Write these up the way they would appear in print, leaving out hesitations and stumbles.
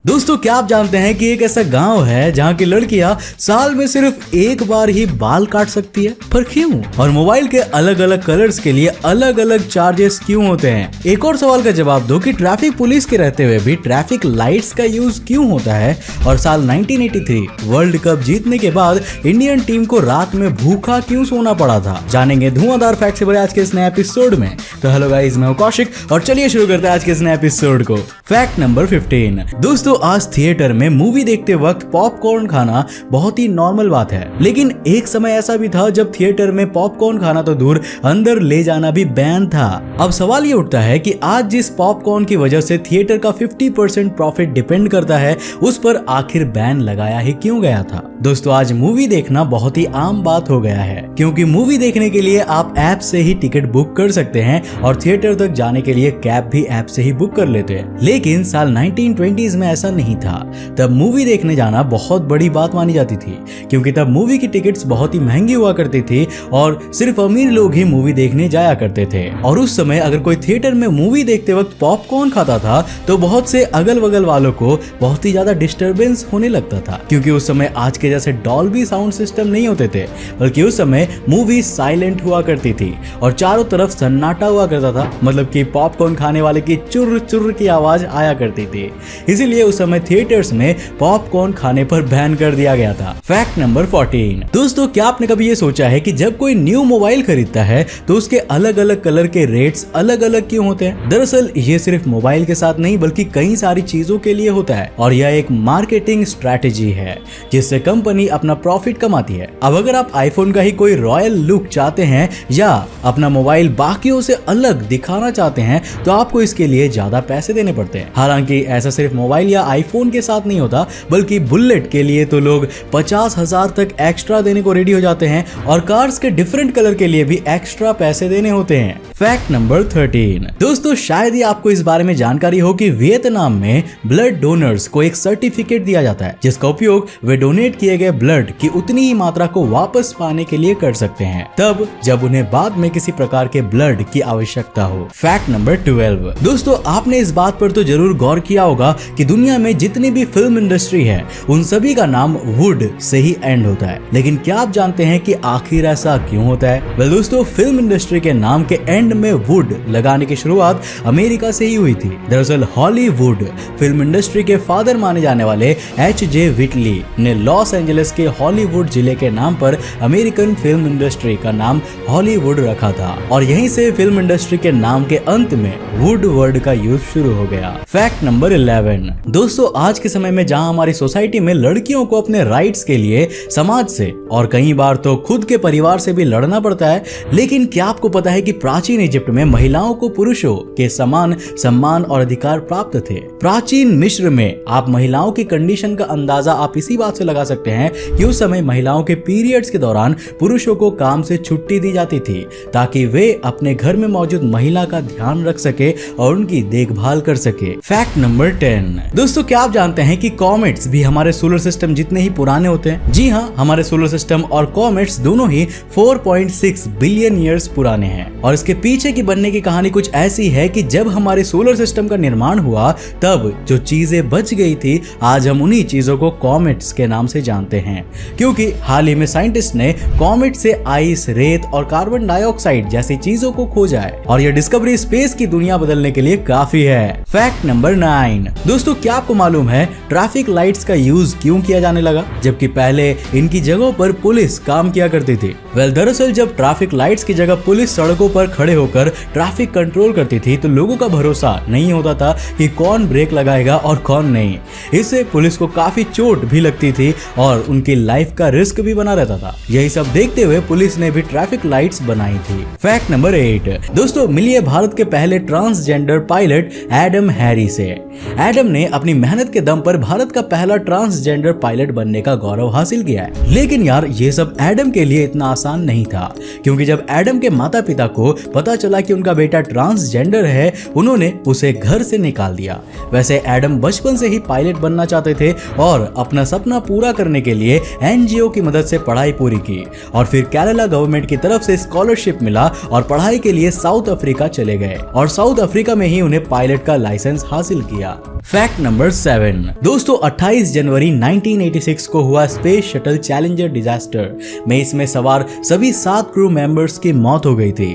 दोस्तों क्या आप जानते हैं कि एक ऐसा गांव है जहां की लड़कियां साल में सिर्फ एक बार ही बाल काट सकती है। पर क्यों? और मोबाइल के अलग अलग कलर्स के लिए अलग अलग चार्जेस क्यों होते हैं? एक और सवाल का जवाब दो कि ट्रैफिक पुलिस के रहते हुए भी ट्रैफिक लाइट्स का यूज क्यों होता है? और साल 1983 वर्ल्ड कप जीतने के बाद इंडियन टीम को रात में भूखा क्यों सोना पड़ा था? जानेंगे धुआंधार फैक्ट से भरे आज के इस नए एपिसोड में। तो हेलो गाइस, मैं हूं कौशिक और चलिए शुरू करते हैं आज के इस नए एपिसोड को। Fact number 15। दोस्तों आज थिएटर में मूवी देखते वक्त पॉपकॉर्न खाना बहुत ही नॉर्मल बात है, लेकिन एक समय ऐसा भी था जब थिएटर में पॉपकॉर्न खाना तो दूर अंदर ले जाना भी बैन था। अब सवाल ये उठता है कि आज जिस पॉपकॉर्न की वजह से थिएटर का 50% प्रॉफिट डिपेंड करता है, उस पर आखिर बैन लगाया ही क्यों गया था? दोस्तों आज मूवी देखना बहुत ही आम बात हो गया है, क्योंकि मूवी देखने के लिए आप ऐप से ही टिकट बुक कर सकते हैं और थिएटर तक जाने के लिए कैब भी ऐप से ही बुक कर लेते हैं। लेकिन साल 1920s में ऐसा नहीं था। तब मूवी देखने जाना बहुत बड़ी बात मानी जाती थी, क्योंकि तब मूवी की टिकट्स बहुत ही महंगी हुआ करती थी और सिर्फ अमीर लोग ही मूवी देखने जाया करते थे। और उस समय अगर कोई थिएटर में मूवी देखते वक्त पॉपकॉर्न खाता था तो बहुत से अगल बगल वालों को बहुत ही ज्यादा डिस्टरबेंस होने लगता था, क्योंकि उस समय आज के जैसे डॉल्बी साउंड सिस्टम नहीं होते थे, बल्कि उस समय मूवी साइलेंट हुआ करती थी और चारों तरफ सन्नाटा हुआ करता था। मतलब कि पॉपकॉर्न खाने वाले की चुर्र चुर्र की आवाज आया करती थी। इसीलिए उस समय थिएटर्स में पॉपकॉर्न खाने पर बैन कर दिया गया था। Fact number 14। दोस्तों क्या आपने कभी ये सोचा है कि जब कोई न्यू मोबाइल खरीदता है तो उसके अलग अलग कलर के रेट्स अलग अलग क्यों होते हैं? दरअसल ये सिर्फ मोबाइल के साथ नहीं बल्कि कई सारी चीजों के लिए होता है और यह एक मार्केटिंग स्ट्रैटेजी है जिससे कंपनी अपना प्रॉफिट कमाती है। अब अगर आप आईफोन का ही कोई रॉयल लुक चाहते हैं या अपना मोबाइल बाकियों से अलग दिखाना चाहते हैं तो आपको इसके लिए ज्यादा पैसे देने पड़ते हैं। हालांकि ऐसा सिर्फ मोबाइल या आईफोन के साथ नहीं होता, बल्कि बुलेट के लिए तो लोग 50,000 तक एक्स्ट्रा देने को रेडी हो जाते हैं और कार्स के डिफरेंट कलर के लिए भी एक्स्ट्रा पैसे देने होते हैं। Fact number 13। दोस्तों शायद ही आपको इस बारे में जानकारी हो कि वियतनाम में ब्लड डोनर्स को एक सर्टिफिकेट दिया जाता है जिसका उपयोग वे डोनेट किए गए ब्लड की उतनी ही मात्रा को वापस पाने के लिए कर सकते हैं, तब जब उन्हें बाद में किसी प्रकार के ब्लड की आवश्यकता हो। Fact number 12। दोस्तों आपने इस बात पर तो जरूर गौर किया होगा कि दुनिया में जितनी भी फिल्म इंडस्ट्री है उन सभी का नाम वुड से ही एंड होता है, लेकिन क्या आप जानते हैं कि आखिर ऐसा क्यों होता है? वेल दोस्तों फिल्म इंडस्ट्री के नाम के एंड में वुड लगाने की शुरुआत अमेरिका से ही हुई थी। दरअसल हॉलीवुड फिल्म इंडस्ट्री के फादर माने जाने वाले H.J. व्हिटली ने लॉस एंजलिस के हॉलीवुड जिले के नाम पर अमेरिकन फिल्म इंडस्ट्री का नाम हॉलीवुड रखा था और यहीं से फिल्म इंडस्ट्री के नाम के अंत में वुड वर्ड का यूज शुरू हो गया। Fact number 11। दोस्तों आज के समय में जहां हमारी सोसाइटी में लड़कियों को अपने राइट्स के लिए समाज से और कई बार तो खुद के परिवार से भी लड़ना पड़ता है, लेकिन क्या आपको पता है कि प्राचीन इजिप्ट में महिलाओं को पुरुषों के समान सम्मान और अधिकार प्राप्त थे। प्राचीन मिस्र में आप महिलाओं की कंडीशन का अंदाजा आप इसी बात से लगा सकते हैं कि उस समय महिलाओं के पीरियड्स के दौरान पुरुषों को काम से छुट्टी दी जाती थी ताकि वे अपने घर में मौजूद महिला का ध्यान रख सके और उनकी देखभाल कर सके। Fact number 10। दोस्तों क्या आप जानते हैं कि कॉमेट्स भी हमारे सोलर सिस्टम जितने ही पुराने होते हैं? जी हाँ, हमारे सोलर सिस्टम और कॉमेट्स दोनों ही 4.6 बिलियन ईयर्स पुराने हैं और इसके पीछे की बनने की कहानी कुछ ऐसी है कि जब हमारे सोलर सिस्टम का निर्माण हुआ तब जो चीजें बच गई थी आज हम उन्हीं चीजों को कॉमेट्स के नाम से जानते हैं, क्योंकि हाल ही में साइंटिस्ट ने कॉमेट से आइस, रेत और कार्बन डाइऑक्साइड जैसी चीजों को खोजा है और यह डिस्कवरी स्पेस की दुनिया बदलने के लिए काफी है। Fact number 9। दोस्तों क्या आपको मालूम है ट्रैफिक लाइट्स का यूज क्यों किया जाने लगा जबकि पहले इनकी जगहों पर पुलिस काम किया करती थी? वेल दरअसल जब ट्रैफिक लाइट्स की जगह पुलिस सड़कों पर खड़े होकर ट्रैफिक कंट्रोल करती थी तो लोगों का भरोसा नहीं होता था कि कौन ब्रेक लगाएगा और कौन नहीं। इससे पुलिस को काफी चोट भी लगती थी और उनकी लाइफ का रिस्क भी बना रहता था। यही सब देखते हुए पुलिस ने भी ट्रैफिक लाइट्स बनाई थी। Fact number 8। दोस्तों मिलिए भारत के पहले ट्रांसजेंडर पायलट एडम हैरी से। एडम ने अपनी मेहनत के दम पर भारत का पहला ट्रांसजेंडर पायलट बनने का गौरव हासिल किया है। लेकिन यार ये सब एडम के लिए इतना आसान नहीं था, क्योंकि जब एडम के माता पिता को पता चला कि उनका बेटा ट्रांसजेंडर है उन्होंने उसे घर से निकाल दिया। वैसे एडम बचपन से ही पायलट बनना चाहते थे और अपना सपना पूरा करने के लिए एनजीओ की मदद से पढ़ाई पूरी की और फिर केरला गवर्नमेंट की तरफ से स्कॉलरशिप मिला और पढ़ाई के लिए साउथ अफ्रीका चले गए और साउथ अफ्रीका में ही उन्हें पायलट का लाइसेंस हासिल किया। फैक्ट नंबर 7 दोस्तों 28 जनवरी 1986 को हुआ स्पेस शटल चैलेंजर डिजास्टर में इसमें सवार सभी 7 क्रू मेंबर्स की मौत हो गई थी।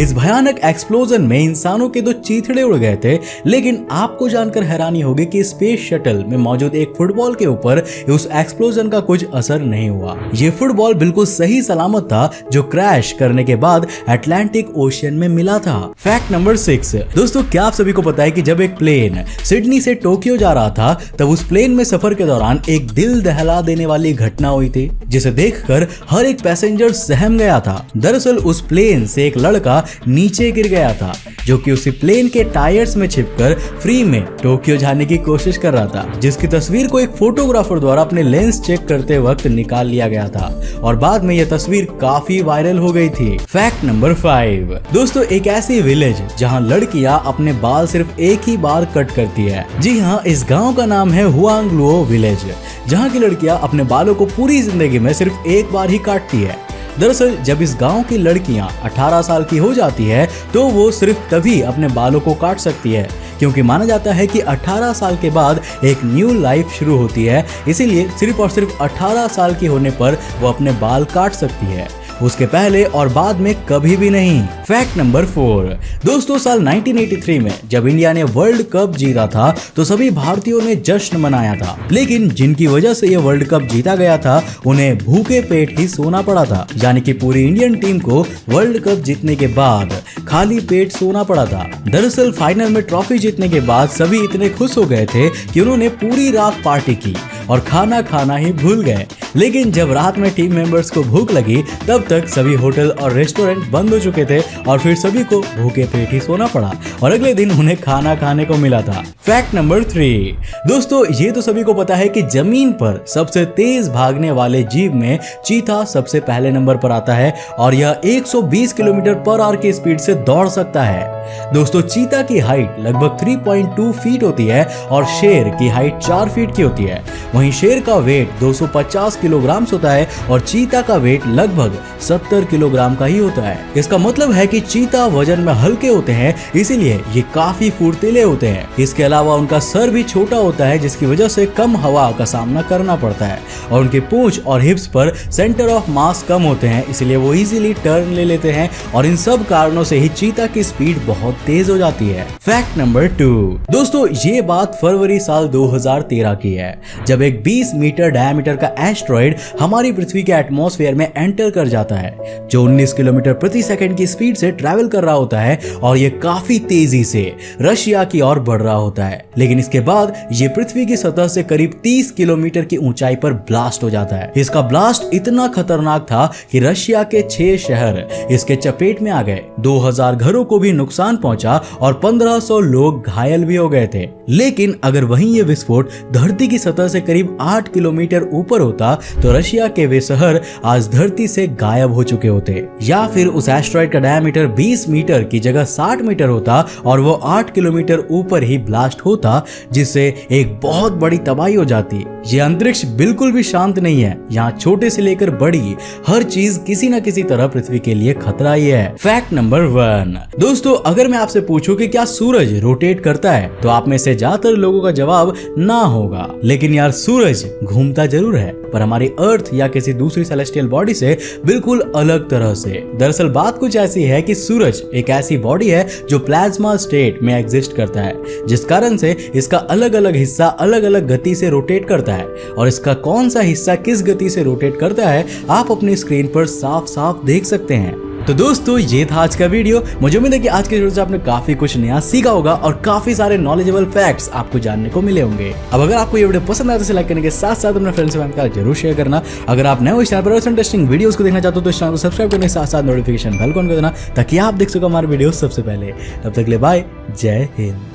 इस भयानक एक्सप्लोजन में इंसानों के 2 चीथड़े उड़ गए थे, लेकिन आपको जानकर हैरानी होगी कि स्पेस शटल में मौजूद एक फुटबॉल के ऊपर उस एक्सप्लोजन का कुछ असर नहीं हुआ। ये फुटबॉल बिल्कुल सही सलामत था, जो क्रैश करने के बाद अटलांटिक ओशियन में मिला था। फैक्ट नंबर 6 दोस्तों, क्या आप सभी को पता है कि जब एक प्लेन सिडनी से टोक्यो जा रहा था तब उस प्लेन में सफर के दौरान एक दिल दहला देने वाली घटना हुई थी, जिसे देखकर हर एक पैसेंजर सहम गया था। दरअसल उस प्लेन से एक लड़का नीचे गिर गया था, जो कि उसी प्लेन के टायर्स में छिपकर फ्री में टोक्यो जाने की कोशिश कर रहा था, जिसकी तस्वीर को एक फोटोग्राफर द्वारा अपने लेंस चेक करते वक्त निकाल लिया गया था और बाद में यह तस्वीर काफी वायरल हो गई थी। फैक्ट नंबर 5 दोस्तों, एक ऐसी विलेज जहां लड़कियां अपने बाल सिर्फ एक ही बार कट करती है। जी हाँ, इस गांव का नाम है हुआंगलुओ विलेज, जहां की लड़कियां अपने बालों को पूरी जिंदगी में सिर्फ एक बार ही काटती है। दरअसल जब इस गांव की लड़कियां 18 साल की हो जाती है तो वो सिर्फ तभी अपने बालों को काट सकती है, क्योंकि माना जाता है कि 18 साल के बाद एक न्यू लाइफ शुरू होती है। इसीलिए सिर्फ और सिर्फ 18 साल की होने पर वो अपने बाल काट सकती है, उसके पहले और बाद में कभी भी नहीं। फैक्ट नंबर 4 दोस्तों, साल 1983 में जब इंडिया ने वर्ल्ड कप जीता था तो सभी भारतीयों ने जश्न मनाया था, लेकिन जिनकी वजह से ये वर्ल्ड कप जीता गया था उन्हें भूखे पेट ही सोना पड़ा था। यानी कि पूरी इंडियन टीम को वर्ल्ड कप जीतने के बाद खाली पेट सोना पड़ा था। दरअसल फाइनल में ट्रॉफी जीतने के बाद सभी इतने खुश हो गए थे कि उन्होंने पूरी रात पार्टी की और खाना खाना ही भूल गए। लेकिन जब रात में टीम मेंबर्स को भूख लगी तब तक सभी होटल और रेस्टोरेंट बंद हो चुके थे और फिर सभी को भूखे पेट ही सोना पड़ा और अगले दिन उन्हें खाना खाने को मिला था। फैक्ट नंबर 3 दोस्तों, ये तो सभी को पता है कि जमीन पर सबसे तेज भागने वाले जीव में चीता सबसे पहले नंबर पर आता है और यह 120 किलोमीटर पर आवर की स्पीड से दौड़ सकता है। दोस्तों, चीता की हाइट लगभग 3.2 फीट होती है और शेर की हाइट 4 फीट की होती है। वहीं शेर का वेट 250 किलोग्राम होता है और चीता का वेट लगभग 70 किलोग्राम का ही होता है। इसका मतलब है कि चीता वजन में हल्के होते हैं, इसीलिए ये काफी फुर्तीले होते हैं। इसके अलावा उनका सर भी छोटा होता है, जिसकी वजह से कम हवा का सामना करना पड़ता है और उनके पूंछ और हिप्स पर सेंटर ऑफ मास कम होते हैं, इसलिए वो इजीली टर्न ले लेते हैं और इन सब कारणों से ही चीता की स्पीड बहुत तेज हो जाती है। फैक्ट नंबर 2 दोस्तों, ये बात फरवरी साल 2013 की है, जब एक 20 मीटर डायमीटर का एस्टेरॉयड हमारी पृथ्वी के एटमॉस्फेयर में एंटर कर जाता है, जो 19 किलोमीटर प्रति सेकंड की स्पीड से ट्रैवल कर रहा होता है और ये काफी तेजी से रशिया की ओर बढ़ रहा होता है। लेकिन इसके बाद ये पृथ्वी की सतह से करीब 30 किलोमीटर की ऊंचाई पर ब्लास्ट हो जाता है। इसका ब्लास्ट इतना खतरनाक था कि रशिया के 6 शहर इसके चपेट में आ गए, 2000 घरों को भी नुकसान पहुंचा और 1500 लोग घायल भी हो गए थे। लेकिन अगर वहीं ये विस्फोट धरती की सतह से करीब 8 किलोमीटर ऊपर होता तो रशिया के वे शहर आज धरती से गायब हो चुके होते, या फिर उस एस्टेरॉयड का डायमीटर 20 मीटर की जगह 60 मीटर होता और वो 8 किलोमीटर ऊपर ही ब्लास्ट होता, जिससे एक बहुत बड़ी तबाही हो जाती। ये अंतरिक्ष बिल्कुल भी शांत नहीं है, यहाँ छोटे से लेकर बड़ी हर चीज किसी न किसी तरह पृथ्वी के लिए खतरा ही है। फैक्ट नंबर 1 दोस्तों, अगर मैं आपसे पूछूं कि क्या सूरज रोटेट करता है तो आप में से ज्यादातर लोगों का जवाब ना होगा। लेकिन यार, सूरज घूमता जरूर है, पर हमारी अर्थ या किसी दूसरी सेलेस्टियल बॉडी से बिल्कुल अलग तरह से। दरअसल बात कुछ ऐसी है कि सूरज एक ऐसी बॉडी है जो प्लाज्मा स्टेट में एग्जिस्ट करता है, जिस कारण से इसका अलग अलग हिस्सा अलग अलग गति से रोटेट करता है और इसका कौन सा हिस्सा किस गति से रोटेट करता है आप अपनी स्क्रीन पर साफ साफ देख सकते हैं। तो दोस्तों, ये था आज का वीडियो। मुझे उम्मीद है कि आज के वीडियो से आपने काफी कुछ नया सीखा होगा और काफी सारे नॉलेजेबल फैक्ट्स आपको जानने को मिले होंगे। अब अगर आपको ये वीडियो पसंद आया तो लाइक करने के साथ साथ अपने फ्रेंड्स से जरूर शेयर करना। अगर आप नए इस चैनल पर इंटरेस्टिंग वीडियोस को देखना चाहते हो तो इस चैनल को सब्सक्राइब करने के साथ साथ नोटिफिकेशन बेल को ऑन कर देना, ताकि आप देख सको हमारे वीडियो सबसे पहले। तब तक के लिए बाय, जय हिंद।